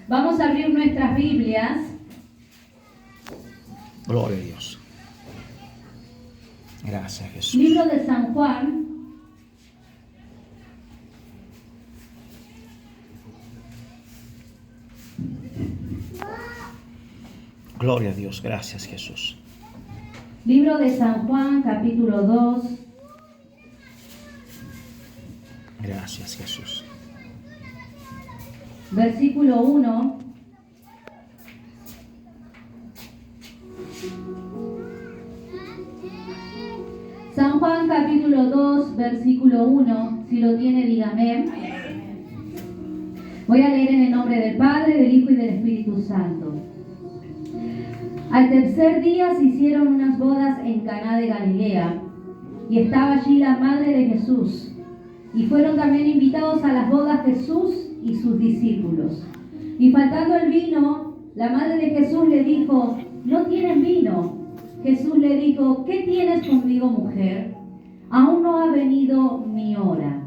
Vamos a abrir nuestras Biblias. Gloria a Dios. Gracias, Jesús. Libro de San Juan. Gloria a Dios. Gracias, Jesús. Libro de San Juan, capítulo 2. Gracias, Jesús. Versículo 1. San Juan capítulo 2, versículo 1. Si lo tiene, dígame. Voy a leer en el nombre del Padre, del Hijo y del Espíritu Santo. Al tercer día se hicieron unas bodas en Caná de Galilea, y estaba allí la madre de Jesús. Y fueron también invitados a las bodas Jesús y sus discípulos. Y faltando el vino, la madre de Jesús le dijo: ¿no tienen vino? Jesús le dijo: ¿qué tienes conmigo, mujer? Aún no ha venido mi hora.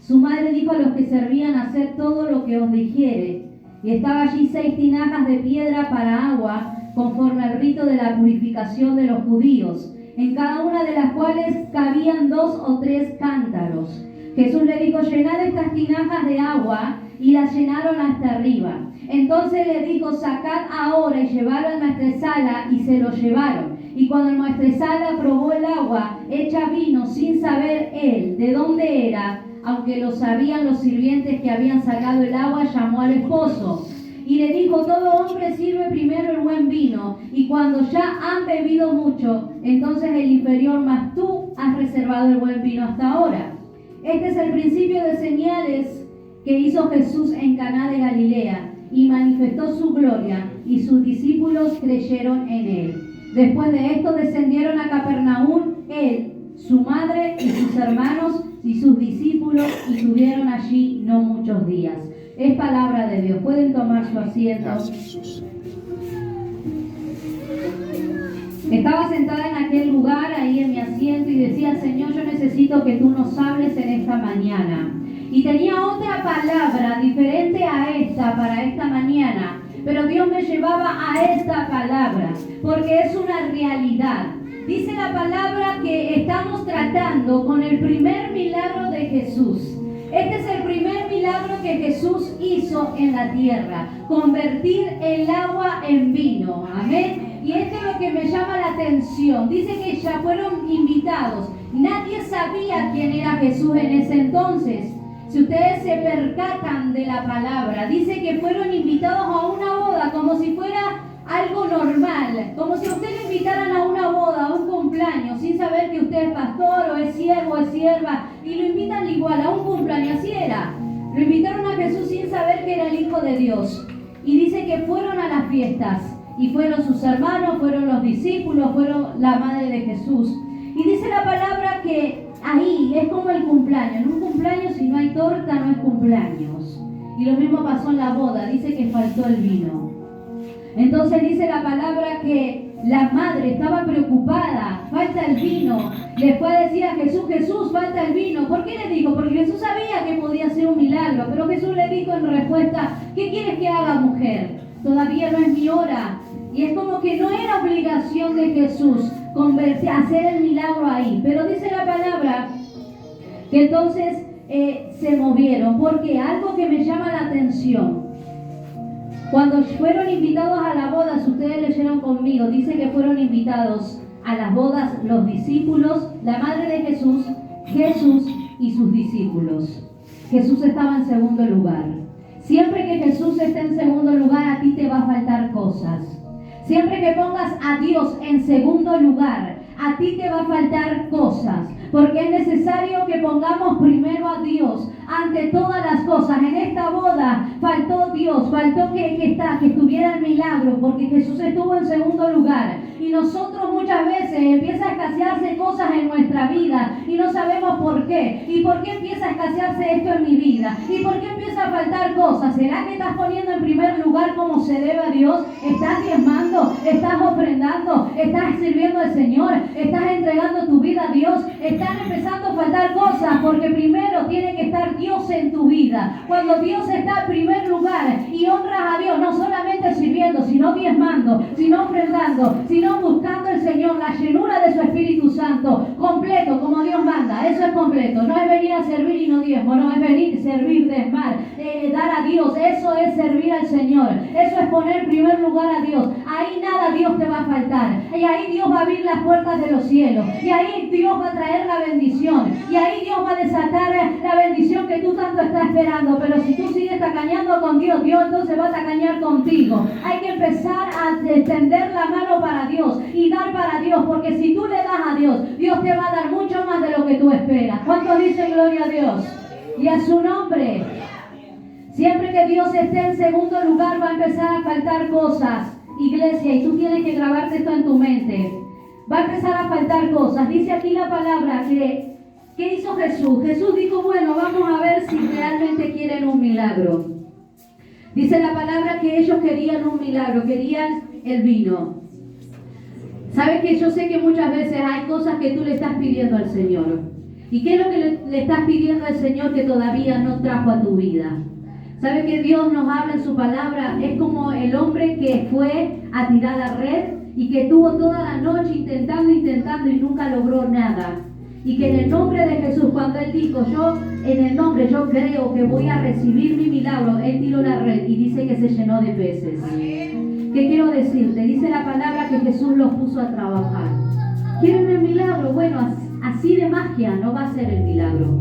Su madre dijo a los que servían: haced todo lo que os dijere. Y estaba allí 6 tinajas de piedra para agua, conforme al rito de la purificación de los judíos, en cada una de las cuales cabían 2 o 3 cántaros. Jesús le dijo: llenad estas tinajas de agua, y las llenaron hasta arriba. Entonces le dijo: sacad ahora y llevadlo al maestresala, y se lo llevaron. Y cuando el maestresala probó el agua hecha vino, sin saber él de dónde era, aunque lo sabían los sirvientes que habían sacado el agua, llamó al esposo y le dijo: todo hombre sirve primero el buen vino, y cuando ya han bebido mucho, entonces el inferior, mas tú has reservado el buen vino hasta ahora. Este es el principio de señales que hizo Jesús en Caná de Galilea, y manifestó su gloria, y sus discípulos creyeron en él. Después de esto descendieron a Capernaum, él, su madre y sus hermanos y sus discípulos, y estuvieron allí no muchos días. Es palabra de Dios. Pueden tomar su asiento. Gracias, Jesús. Estaba sentada en aquel lugar, ahí en mi asiento, y decía: Señor, yo necesito que tú nos hables en esta mañana. Y tenía otra palabra diferente a esta para esta mañana, pero Dios me llevaba a esta palabra, porque es una realidad. Dice la palabra que estamos tratando con el primer milagro de Jesús. Este es el primer milagro que Jesús hizo en la tierra: convertir el agua en vino. Amén. Y esto es lo que me llama la atención. Dice que ya fueron invitados. Nadie sabía quién era Jesús en ese entonces. Si ustedes se percatan de la palabra, dice que fueron invitados a una boda como si fuera algo normal, como si a usted le invitaran a una boda, a un cumpleaños, sin saber que usted es pastor o es siervo o es sierva, y lo invitan igual a un cumpleaños. Así era. Lo invitaron a Jesús sin saber que era el Hijo de Dios. Y dice que fueron a las fiestas, y fueron sus hermanos, fueron los discípulos, fueron la madre de Jesús. Y dice la palabra que ahí es como el cumpleaños. En un cumpleaños, si no hay torta, no es cumpleaños. Y lo mismo pasó en la boda. Dice que faltó el vino. Entonces dice la palabra que la madre estaba preocupada: falta el vino. Le fue a decir a Jesús: Jesús, falta el vino. ¿Por qué le dijo? Porque Jesús sabía que podía ser un milagro. Pero Jesús le dijo en respuesta: ¿qué quieres que haga, mujer? Todavía no es mi hora. Y es como que no era obligación de Jesús hacer el milagro ahí. Pero dice la palabra que entonces se movieron. Porque algo que me llama la atención: cuando fueron invitados a la boda, si ustedes leyeron conmigo, dice que fueron invitados a las bodas los discípulos, la madre de Jesús, Jesús y sus discípulos. Jesús estaba en segundo lugar. Siempre que Jesús esté en segundo lugar, a ti te va a faltar cosas. Siempre que pongas a Dios en segundo lugar, a ti te va a faltar cosas. Porque es necesario que pongamos primero a Dios ante todas las cosas. En esta boda faltó Dios, faltó que estuviera el milagro, porque Jesús estuvo en segundo lugar. Y nosotros muchas veces empieza a escasearse cosas en nuestra vida y no sabemos por qué. ¿Y por qué empieza a escasearse esto en mi vida? ¿Y por qué empieza a faltar cosas? ¿Será que estás poniendo en primer lugar como se debe a Dios? ¿Estás diezmando? ¿Estás ofrendando? ¿Estás sirviendo al Señor? ¿Estás entregando tu vida a Dios? Están empezando a faltar cosas, porque primero tiene que estar Dios en tu vida. Cuando Dios está en primer lugar y honras a Dios, diezmando, sino ofrendando, sino buscando el Señor, la llenura de su Espíritu Santo, completo, como Dios manda. Eso es completo. No es venir a servir y no diezmo, no es venir, servir, diezmar, dar a Dios. Eso es servir al Señor. Eso es poner en primer lugar a Dios. Ahí nada Dios te va a faltar. Y ahí Dios va a abrir las puertas de los cielos. Y ahí Dios va a traer la bendición. Y ahí Dios va a desatar la bendición que tú tanto estás esperando. Pero si tú sigues tacañando con Dios, Dios entonces va a tacañar contigo. Hay que empezar a extender la mano para Dios y dar para Dios. Porque si tú le das a Dios, Dios te va a dar mucho más de lo que tú esperas. ¿Cuántos dicen gloria a Dios? Y a su nombre. Siempre que Dios esté en segundo lugar va a empezar a faltar cosas, iglesia, y tú tienes que grabarte esto en tu mente. Va a empezar a faltar cosas. Dice aquí la palabra que ¿qué hizo Jesús? Jesús dijo, bueno, vamos a ver si realmente quieren un milagro. Dice la palabra que ellos querían un milagro, querían el vino. ¿Sabes que yo sé que muchas veces hay cosas que tú le estás pidiendo al Señor? ¿Y qué es lo que le estás pidiendo al Señor que todavía no trajo a tu vida? ¿Sabe que Dios nos habla en su palabra? Es como el hombre que fue a tirar la red y que estuvo toda la noche intentando y nunca logró nada. Y que en el nombre de Jesús, cuando Él dijo, en el nombre yo creo que voy a recibir mi milagro, Él tiró la red y dice que se llenó de peces. ¿Qué quiero decirte? Dice la palabra que Jesús los puso a trabajar. ¿Quieren el milagro? Bueno, así de magia no va a ser el milagro.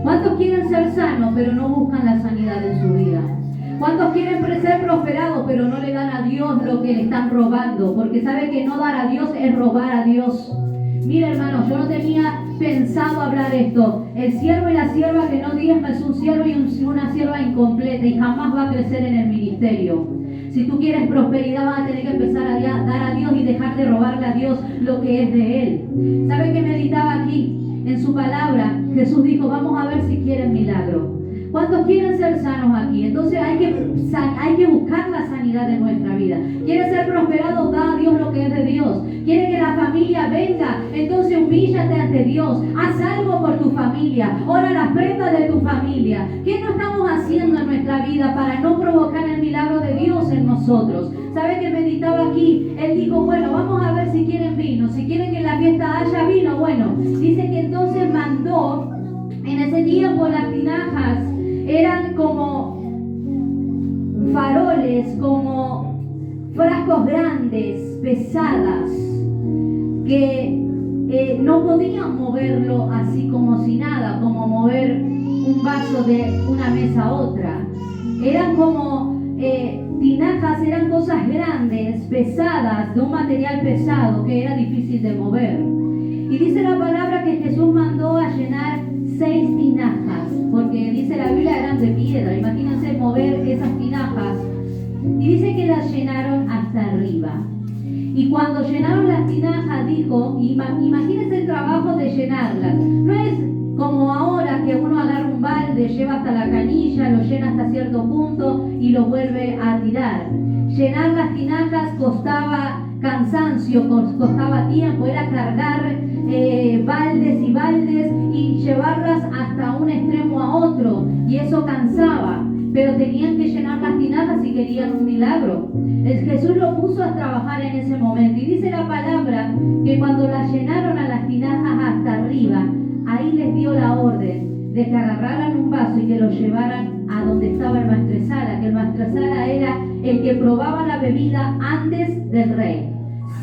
¿Cuántos quieren ser sanos pero no buscan la sanidad en su vida? ¿Cuántos quieren ser prosperados pero no le dan a Dios lo que le están robando? Porque sabe que no dar a Dios es robar a Dios. Mira, hermanos, yo no tenía pensado hablar esto. El siervo y la sierva que no diezma es un siervo y una sierva incompleta y jamás va a crecer en el ministerio. Si tú quieres prosperidad, vas a tener que empezar a dar a Dios y dejar de robarle a Dios lo que es de Él. ¿Sabe qué meditaba aquí? En su palabra, Jesús dijo, vamos a ver si quieren milagro. ¿Cuántos quieren ser sanos aquí? Entonces hay que buscar la sanidad de nuestra vida. ¿Quieres ser prosperado? Da a Dios lo que es de Dios. ¿Quieres que la familia venga? Entonces humíllate ante Dios. Haz algo por tu familia. Ora las prendas de tu familia. ¿Qué no estamos haciendo en nuestra vida para no provocar el milagro de Dios en nosotros? ¿Sabe que meditaba aquí? Él dijo, bueno, vamos a ver si quieren vino. Si quieren que en la fiesta haya vino, bueno. Dice que entonces mandó, en ese tiempo las tinajas eran como faroles, como frascos grandes, pesadas, que no podían moverlo así como si nada, como mover un vaso de una mesa a otra. Eran como tinajas, eran cosas grandes, pesadas, de un material pesado que era difícil de mover. Y dice la palabra que Jesús mandó a llenar 6 tinajas, porque dice la Biblia eran de piedra. Imagínense mover esas tinajas. Y dice que las llenaron hasta arriba. Y cuando llenaron las tinajas, dijo, imagínense el trabajo de llenarlas. No es como ahora que uno agarra un balde, lleva hasta la canilla, lo llena hasta cierto punto y lo vuelve a tirar. Llenar las tinajas costaba cansancio, costaba tiempo, era cargar baldes y baldes y llevarlas hasta un extremo a otro, y eso cansaba, pero tenían que llenar las tinajas si querían un milagro. Jesús lo puso a trabajar en ese momento, y dice la palabra que cuando las llenaron a las tinajas hasta arriba, ahí les dio la orden de que agarraran un vaso y que lo llevaran a donde estaba el maestresala, que el maestresala era el que probaba la bebida antes del rey.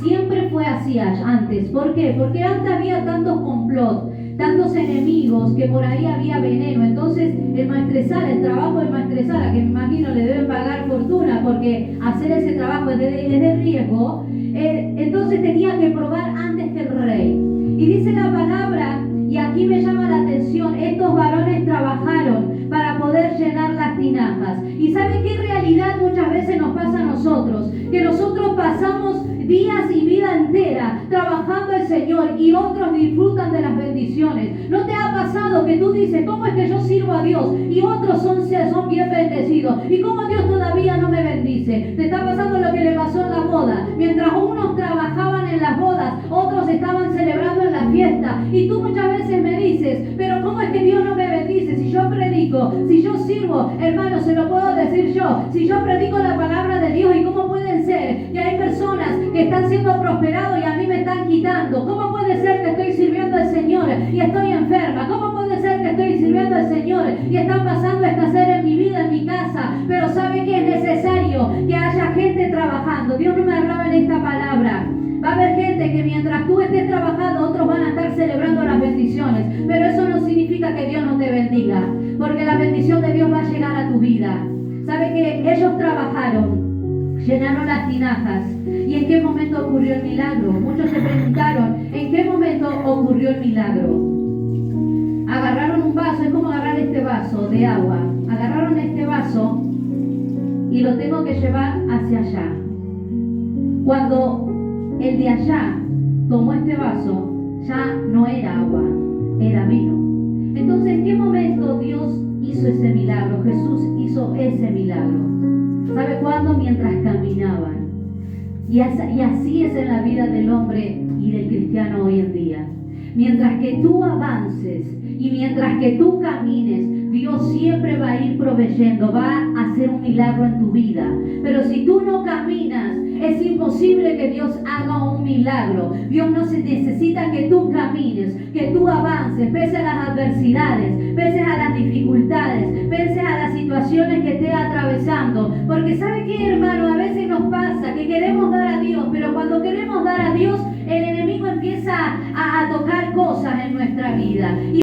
Siempre fue así antes. ¿Por qué? Porque antes había tantos complot, tantos enemigos, que por ahí había veneno. Entonces el maestresala, el trabajo del maestresala, que me imagino le deben pagar fortuna porque hacer ese trabajo es de riesgo, entonces tenía que probar antes que el rey. Y dice la palabra, y aquí me llama la atención, estos varones trabajaron para poder llenar las tinajas. ¿Y sabe qué realidad muchas veces nos pasa a nosotros? Que nosotros pasamos días y vida entera trabajando al Señor y otros disfrutan de las bendiciones. ¿No te ha pasado que tú dices, ¿cómo es que yo sirvo a Dios? Y otros son bien bendecidos. ¿Y cómo Dios todavía no me bendice? Te está pasando lo que le pasó en la boda. Mientras unos trabajaban en las bodas, otros estaban celebrando en la fiesta. Y tú muchas veces me dices, pero ¿cómo es que Dios no me bendice? Si yo predico, si yo sirvo, hermano, se lo puedo decir yo. Si yo predico la palabra de Dios, ¿y cómo pueden ser que hay personas prosperado y a mí me están quitando. ¿Cómo puede ser que estoy sirviendo al Señor y estoy enferma? ¿Cómo puede ser que estoy sirviendo al Señor y están pasando escasez en mi vida, en mi casa? Pero ¿sabe que es necesario que haya gente trabajando? Dios no me hablaba en esta palabra. Va a haber gente que mientras tú estés trabajando, otros van a estar celebrando las bendiciones. Pero eso no significa que Dios no te bendiga, porque la bendición de Dios va a llegar a tu vida. ¿Sabe que ellos trabajaron, llenaron las tinajas? ¿Y en qué momento ocurrió el milagro? Muchos se preguntaron, ¿en qué momento ocurrió el milagro? Agarraron un vaso, es como agarrar este vaso de agua. Agarraron este vaso y lo tengo que llevar hacia allá. Cuando el de allá tomó este vaso, ya no era agua, era vino. Entonces, ¿en qué momento Dios hizo ese milagro? Jesús hizo ese milagro. ¿Sabe cuándo? Mientras caminaban. Y así es en la vida del hombre y del cristiano hoy en día. Mientras que tú avances y mientras que tú camines, Dios siempre va a ir proveyendo, va a hacer un milagro en tu vida. Pero si tú no caminas, es imposible que Dios haga un milagro. Dios no necesita que tú camines, que tú avances, pese a las adversidades, pese a las dificultades, pese a las situaciones que estés atravesando. Porque ¿sabe qué, hermano? A veces nos pasa que queremos dar a Dios, pero cuando queremos dar a Dios, el enemigo empieza a tocar cosas en nuestra vida.